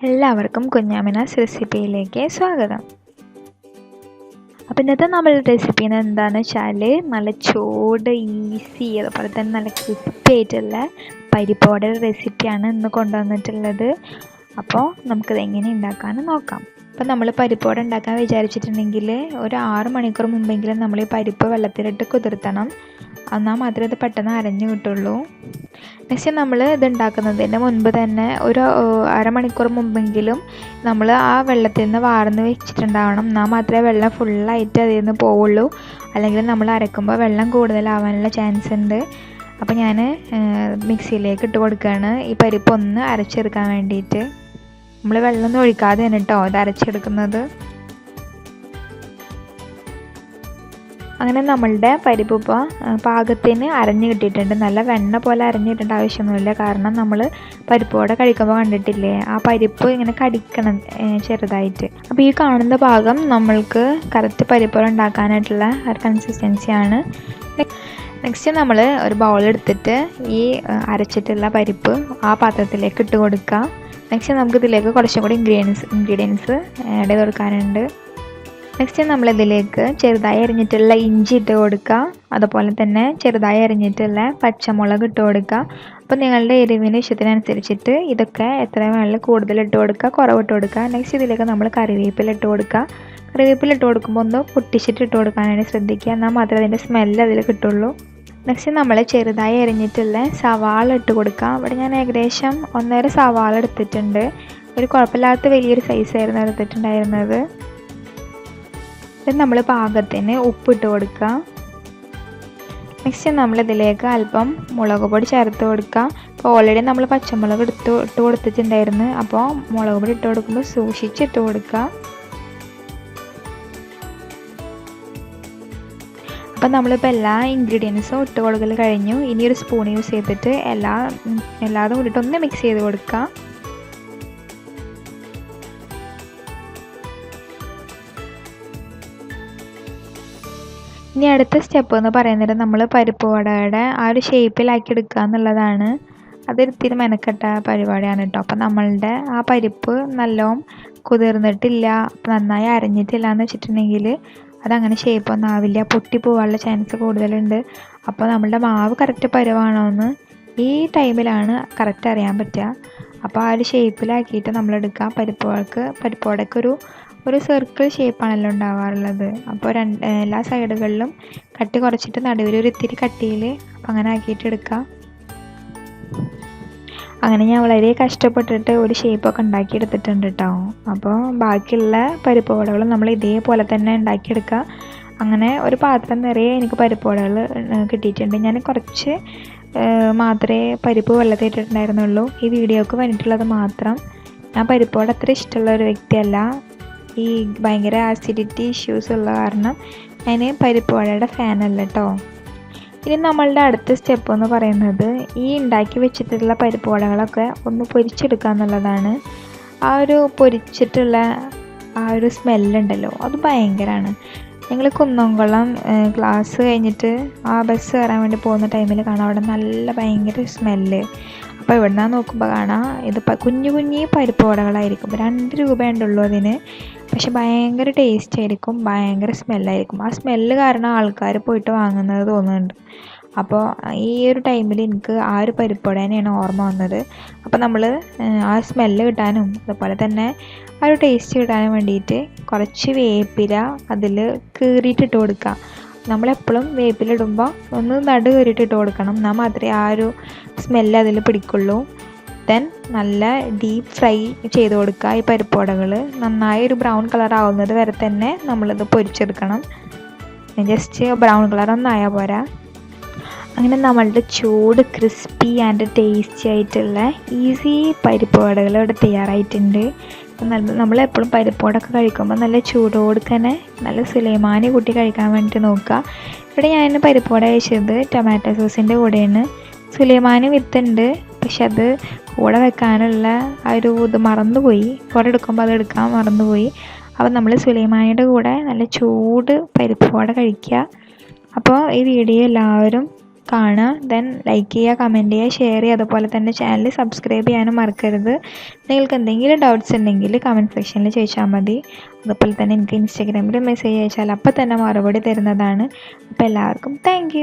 എല്ലാവർക്കും കുഞ്ഞാമിനാസ് റെസിപ്പിയിലേക്ക് സ്വാഗതം. അപ്പോൾ ഇന്നത്തെ നമ്മളുടെ റെസിപ്പി എന്താണെന്ന് വെച്ചാൽ നല്ല ചൂട് ഈസി അതുപോലെ തന്നെ നല്ല ക്രിസ്പി ആയിട്ടുള്ള പരിപ്പോടെ റെസിപ്പിയാണ് ഇന്ന് കൊണ്ടുവന്നിട്ടുള്ളത്. അപ്പോൾ നമുക്കിത് എങ്ങനെ ഉണ്ടാക്കാമെന്ന് നോക്കാം. അപ്പോൾ നമ്മൾ പരിപ്പോടെ ഉണ്ടാക്കാൻ വിചാരിച്ചിട്ടുണ്ടെങ്കിൽ ഒരു 6 മണിക്കൂർ മുമ്പെങ്കിലും നമ്മൾ ഈ പരിപ്പ് വെള്ളത്തിലിട്ട് കുതിർത്തണം. എന്നാൽ മാത്രമേ ഇത് പെട്ടെന്ന് അരഞ്ഞു കിട്ടുള്ളൂ. നെക്സ്റ്റ് നമ്മൾ ഇത് ഉണ്ടാക്കുന്നതിന് മുൻപ് തന്നെ ഒരു അരമണിക്കൂർ മുമ്പെങ്കിലും നമ്മൾ ആ വെള്ളത്തിൽ നിന്ന് വാർന്ന് വെച്ചിട്ടുണ്ടാവണം. എന്നാൽ മാത്രമേ വെള്ളം ഫുള്ളായിട്ട് അതിൽ നിന്ന് പോവുള്ളൂ. അല്ലെങ്കിൽ നമ്മൾ അരക്കുമ്പോൾ വെള്ളം കൂടുതലാവാനുള്ള ചാൻസ് ഉണ്ട്. അപ്പോൾ ഞാൻ മിക്സിയിലേക്ക് ഇട്ട് കൊടുക്കുകയാണ് ഈ പരിപ്പ് ഒന്ന് അരച്ചെടുക്കാൻ വേണ്ടിയിട്ട്. നമ്മൾ വെള്ളമൊന്നും ഒഴിക്കാതെ തന്നെ കേട്ടോ ഇത് അരച്ചെടുക്കുന്നത്. അങ്ങനെ നമ്മളുടെ പരിപ്പ് ഇപ്പോൾ പാകത്തിന് അരഞ്ഞ് കിട്ടിയിട്ടുണ്ട്. നല്ല വെണ്ണ പോലെ അരഞ്ഞിട്ടേണ്ട ആവശ്യമൊന്നുമില്ല. കാരണം നമ്മൾ പരിപ്പോടെ കഴിക്കുമ്പോൾ കണ്ടിട്ടില്ലേ ആ പരിപ്പ് ഇങ്ങനെ കടിക്കണം ചെറുതായിട്ട്. അപ്പോൾ ഈ കാണുന്ന ഭാഗം നമ്മൾക്ക് കറക്റ്റ് പരിപ്പോടെ ഉണ്ടാക്കാനായിട്ടുള്ള ഒരു കൺസിസ്റ്റൻസിയാണ്. നെക്സ്റ്റ് നമ്മൾ ഒരു ബൗൾ എടുത്തിട്ട് ഈ അരച്ചിട്ടുള്ള പരിപ്പ് ആ പാത്രത്തിലേക്ക് ഇട്ട് കൊടുക്കുക. നെക്സ്റ്റ് നമുക്ക് ഇതിലേക്ക് കുറച്ചും കൂടി ഇൻഗ്രീഡിയൻസ് ആഡ് ചെയ്ത് കൊടുക്കാനുണ്ട്. നെക്സ്റ്റ് നമ്മളിതിലേക്ക് ചെറുതായി അരിഞ്ഞിട്ടുള്ള ഇഞ്ചി ഇട്ട് കൊടുക്കുക. അതുപോലെ തന്നെ ചെറുതായി അരിഞ്ഞിട്ടുള്ള പച്ചമുളക് ഇട്ട് കൊടുക്കുക. അപ്പോൾ നിങ്ങളുടെ എരിവിന് ഇഷ്ടത്തിനനുസരിച്ചിട്ട് ഇതൊക്കെ എത്ര വേണമെങ്കിലും കൂടുതൽ ഇട്ട് കൊടുക്കുക, കുറവ് ഇട്ട് കൊടുക്കുക. നെക്സ്റ്റ് ഇതിലേക്ക് നമ്മൾ കറിവേപ്പില ഇട്ട് കൊടുക്കുക. കറിവേപ്പില ഇട്ട് കൊടുക്കുമ്പോൾ ഒന്ന് പൊട്ടിച്ചിട്ട് ഇട്ട് കൊടുക്കാനായിട്ട് ശ്രദ്ധിക്കുക. എന്നാൽ മാത്രമേ അതിൻ്റെ സ്മെല്ല് അതിൽ കിട്ടുള്ളൂ. നെക്സ്റ്റ് നമ്മൾ ചെറുതായി അരിഞ്ഞിട്ടുള്ള സവാള ഇട്ട് കൊടുക്കുക. ഇവിടെ ഞാൻ ഏകദേശം 1.5 സവാള എടുത്തിട്ടുണ്ട്. ഒരു കുഴപ്പമില്ലാത്ത വലിയൊരു സൈസായിരുന്നു എടുത്തിട്ടുണ്ടായിരുന്നത്. നമ്മൾ പാകത്തിന് ഉപ്പിട്ട് കൊടുക്കുക. നെക്സ്റ്റ് നമ്മളിതിലേക്ക് അല്പം മുളക് പൊടി ചേർത്ത് കൊടുക്കുക. അപ്പോൾ ഓൾറെഡി നമ്മൾ പച്ചമുളക് ഇട്ട് കൊടുത്തിട്ടുണ്ടായിരുന്നു. അപ്പോൾ മുളക് പൊടി ഇട്ട് കൊടുക്കുമ്പോൾ സൂക്ഷിച്ചിട്ട് കൊടുക്കുക. അപ്പോൾ നമ്മളിപ്പോൾ എല്ലാ ഇൻഗ്രീഡിയൻസും ഇട്ട് കൊടുക്കൽ കഴിഞ്ഞു. ഇനി ഒരു സ്പൂൺ യൂസ് ചെയ്തിട്ട് എല്ലാതും കൂടിയിട്ട് ഒന്ന് മിക്സ് ചെയ്ത് കൊടുക്കുക. ഇനി അടുത്ത സ്റ്റെപ്പ് എന്ന് പറയുന്നത് നമ്മൾ പരിപ്പ് വടയുടെ ആ ഒരു ഷേപ്പിലാക്കി എടുക്കുക എന്നുള്ളതാണ്. അതൊരിത്തിരി മെനക്കെട്ട പരിപാടിയാണ് കേട്ടോ. അപ്പോൾ നമ്മളുടെ ആ പരിപ്പ് നല്ലോണം കുതിർന്നിട്ടില്ല, നന്നായി അരഞ്ഞിട്ടില്ല എന്ന് വെച്ചിട്ടുണ്ടെങ്കിൽ അതങ്ങനെ ഷേപ്പൊന്നും ആവില്ല, പൊട്ടി പോകാനുള്ള ചാൻസ് കൂടുതലുണ്ട്. അപ്പോൾ നമ്മളുടെ മാവ് കറക്റ്റ് പരുവാണോ എന്ന് ഈ ടൈമിലാണ് കറക്റ്റ് അറിയാൻ പറ്റുക. അപ്പോൾ ആ ഒരു ഷേപ്പിലാക്കിയിട്ട് നമ്മളെടുക്കുക. പരിപ്പോടൊക്കെ ഒരു സർക്കിൾ ഷേപ്പാണല്ലോ ഉണ്ടാവാറുള്ളത്. അപ്പോൾ എല്ലാ സൈഡുകളിലും കട്ടി കുറച്ചിട്ട് നടുവിൽ ഒരു ഇത്തിരി കട്ടിയിൽ അങ്ങനെ ആക്കിയിട്ട് എടുക്കുക. അങ്ങനെ ഞാൻ വളരെ കഷ്ടപ്പെട്ടിട്ട് ഒരു ഷേപ്പൊക്കെ ഉണ്ടാക്കിയെടുത്തിട്ടുണ്ട് കേട്ടോ. അപ്പോൾ ബാക്കിയുള്ള പരിപ്പ് വടകളും നമ്മൾ ഇതേപോലെ തന്നെ ഉണ്ടാക്കിയെടുക്കുക. അങ്ങനെ ഒരു പാത്രം നിറയെ എനിക്ക് പരിപ്പ് വടകൾ കിട്ടിയിട്ടുണ്ട്. ഞാൻ കുറച്ച് മാത്രമേ പരിപ്പ് വെള്ളത്തിൽ ഇട്ടിട്ടുണ്ടായിരുന്നുള്ളൂ. ഈ വീഡിയോക്ക് വേണ്ടിയിട്ടുള്ളത് മാത്രം. ഞാൻ പരിപ്പ് വട അത്ര ഇഷ്ടമുള്ള ഒരു വ്യക്തിയല്ല. ഈ ഭയങ്കര ആസിഡിറ്റി ഇഷ്യൂസ് ഉള്ള കാരണം ഞാൻ പരിപ്പ് വടയുടെ ഫാനല്ല കേട്ടോ. ഇനി നമ്മളുടെ അടുത്ത സ്റ്റെപ്പ് എന്ന് പറയുന്നത് ഈ ഉണ്ടാക്കി വെച്ചിട്ടുള്ള പരിപ്പ് വടകളൊക്കെ ഒന്ന് പൊരിച്ചെടുക്കുക എന്നുള്ളതാണ്. ആ ഒരു പൊരിച്ചിട്ടുള്ള ആ ഒരു സ്മെല്ലുണ്ടല്ലോ അത് ഭയങ്കരമാണ്. ഞങ്ങൾ കുന്നംകുളം ക്ലാസ് കഴിഞ്ഞിട്ട് ആ ബസ് കയറാൻ വേണ്ടി പോകുന്ന ടൈമിൽ കാണാം അവിടെ നല്ല ഭയങ്കര സ്മെല്ല്. അപ്പോൾ ഇവിടെ നിന്ന് നോക്കുമ്പോൾ കാണാം ഇത് കുഞ്ഞു പരിപ്പ് വടകളായിരിക്കും. 2 രൂപയുണ്ടുള്ളൂ അതിന്. പക്ഷെ ഭയങ്കര ടേസ്റ്റ് ആയിരിക്കും, ഭയങ്കര സ്മെല്ലായിരിക്കും. ആ സ്മെല്ല് കാരണം ആൾക്കാർ പോയിട്ട് വാങ്ങുന്നത് തോന്നുന്നുണ്ട്. അപ്പോൾ ഈ ഒരു ടൈമിൽ എനിക്ക് ആ ഒരു പരിപ്പ് വട തന്നെയാണ് ഓർമ്മ വന്നത്. അപ്പോൾ നമ്മൾ ആ സ്മെല്ല് കിട്ടാനും അതുപോലെ തന്നെ ആ ഒരു ടേസ്റ്റ് കിട്ടാനും വേണ്ടിയിട്ട് കുറച്ച് വേപ്പില അതിൽ കീറിയിട്ടിട്ട് കൊടുക്കുക. നമ്മളെപ്പോഴും വേപ്പിലിടുമ്പോൾ ഒന്ന് നടു കീറിയിട്ടിട്ട് കൊടുക്കണം. എന്നാൽ മാത്രമേ ആ ഒരു സ്മെല്ല് അതിൽ പിടിക്കുള്ളൂ. ദെൻ നല്ല ഡീപ്പ് ഫ്രൈ ചെയ്ത് കൊടുക്കുക. ഈ പരിപ്പ് വടകൾ നന്നായി ഒരു ബ്രൗൺ കളർ ആവുന്നത് വരെ തന്നെ നമ്മളിത് പൊരിച്ചെടുക്കണം. ജസ്റ്റ് ബ്രൗൺ കളർ ഒന്നായാൽ പോരാ. അങ്ങനെ നമ്മളുടെ ചൂട് ക്രിസ്പി ആൻഡ് ടേസ്റ്റി ആയിട്ടുള്ള ഈസി പരിപ്പ് വടകൾ ഇവിടെ തയ്യാറായിട്ടുണ്ട്. നമ്മളെപ്പോഴും പരിപ്പ് വടയൊക്കെ കഴിക്കുമ്പോൾ നല്ല ചൂടോട് തന്നെ നല്ല സുലൈമാനി കൂട്ടി കഴിക്കാൻ വേണ്ടിയിട്ട് നോക്കുക. ഇവിടെ ഞാൻ പരിപ്പ് വട കഴിച്ചത് ടൊമാറ്റോ സോസിൻ്റെ കൂടെയാണ്. സുലൈമാനി വിത്തുണ്ട്, പക്ഷെ അത് കൂടെ വെക്കാനുള്ള ആ ഒരു ഇത് മറന്നുപോയി. കൂടെ എടുക്കുമ്പോൾ അത് എടുക്കാൻ മറന്നുപോയി. അപ്പോൾ നമ്മൾ സുലൈമാനിയുടെ കൂടെ നല്ല ചൂട് പരിപ്പ് വട കഴിക്കുക. അപ്പോൾ ഈ വീഡിയോ എല്ലാവരും കാണുക. ദെൻ ലൈക്ക് ചെയ്യുക, കമൻറ്റ് ചെയ്യുക, ഷെയർ ചെയ്യുക. അതുപോലെ തന്നെ ചാനൽ സബ്സ്ക്രൈബ് ചെയ്യാനും മറക്കരുത്. നിങ്ങൾക്ക് എന്തെങ്കിലും ഡൗട്ട്സ് ഉണ്ടെങ്കിൽ കമൻറ്റ് സെക്ഷനിൽ ചോദിച്ചാൽ മതി. അതുപോലെ തന്നെ എനിക്ക് ഇൻസ്റ്റാഗ്രാമിൽ മെസ്സേജ് അയച്ചാൽ അപ്പം തന്നെ മറുപടി തരുന്നതാണ്. അപ്പോൾ എല്ലാവർക്കും താങ്ക്